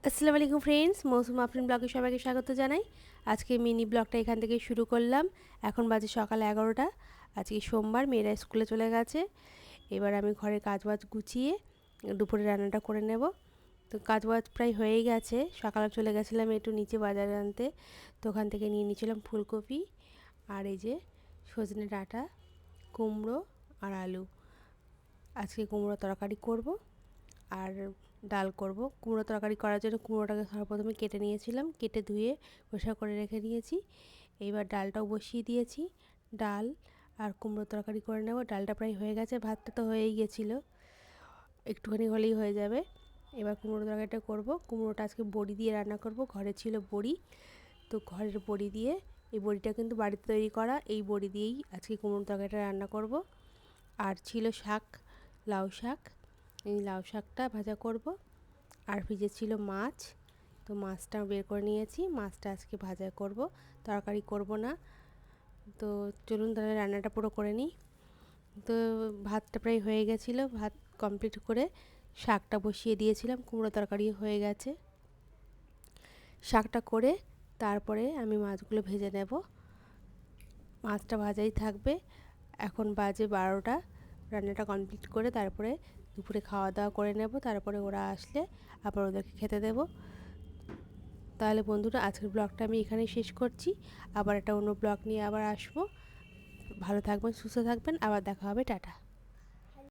আসসালামু আলাইকুম ফ্রেন্ডস, মৌসুম আফরিন ব্লগে সবাইকে স্বাগত জানাই। আজকে মিনি ব্লগটা এখান থেকে শুরু করলাম। এখন বাজে সকাল 11টা। আজকে সোমবার, মেয়েরা স্কুলে চলে গেছে। এবার আমি ঘরের কাজবাজ গুছিয়ে দুপুরে রান্নাটা করে নেব। তো কাজবাজ প্রায় হয়েই গেছে। সকালে চলে গেছিলাম একটু নিচে বাজারে আনতে, তো ওখান থেকে নিয়ে নিয়েছিলাম ফুলকপি আর এই যে সজনে ডাঁটা, কুমড়ো আর আলু। আজকে কুমড়ো তরকারি করব আর ডাল করব। কুমড়ো তরকারি করার জন্য কুমড়োটাকে সর্বপ্রথমে কেটে নিয়েছিলাম, কেটে ধুয়ে পরিষ্কার করে রেখে দিয়েছি। এইবার ডালটাও বসিয়ে দিয়েছি। ডাল আর কুমড়ো তরকারি করে নেব। ডালটা প্রায় হয়ে গেছে, ভাতটা তো হয়েই গেছিলো, একটুখানি হলেই হয়ে যাবে। এবার কুমড়ো তরকারিটা করব। কুমড়োটা আজকে বড়ি দিয়ে রান্না করব। ঘরে ছিল বড়ি, তো ঘরের বড়ি দিয়ে, এই বড়িটা কিন্তু বাড়িতে তৈরি করা, এই বড়ি দিয়েই আজকে কুমড়ো তরকারিটা রান্না করব। আর ছিল শাক, লাউ শাক, এই লাউ শাকটা ভাজা করব। আর ফ্রিজে ছিল মাছ, তো মাছটা বের করে নিয়েছি। মাছটা আজকে ভাজা করব, তরকারি করব না। তো চলুন তাহলে রান্নাটা পুরো করে নিই। তো ভাতটা প্রায় হয়ে গেছিলো, ভাত কমপ্লিট করে শাকটা বসিয়ে দিয়েছিলাম। কুমড়ো তরকারি হয়ে গেছে। শাকটা করে তারপরে আমি মাছগুলো ভেজে নেব। মাছটা ভাজাই থাকবে। এখন বাজে 12টা। রান্নাটা কমপ্লিট করে তারপরে দুপুরে খাওয়া দাওয়া করে নেব। তারপরে ওরা আসলে আবার ওদেরকে খেতে দেব। তাহলে বন্ধুরা, আজকের ব্লগটা আমি এখানেই শেষ করছি। আবার একটা অন্য ব্লগ নিয়ে আবার আসবো। ভালো থাকবেন, সুস্থ থাকবেন, আবার দেখা হবে। টাটা।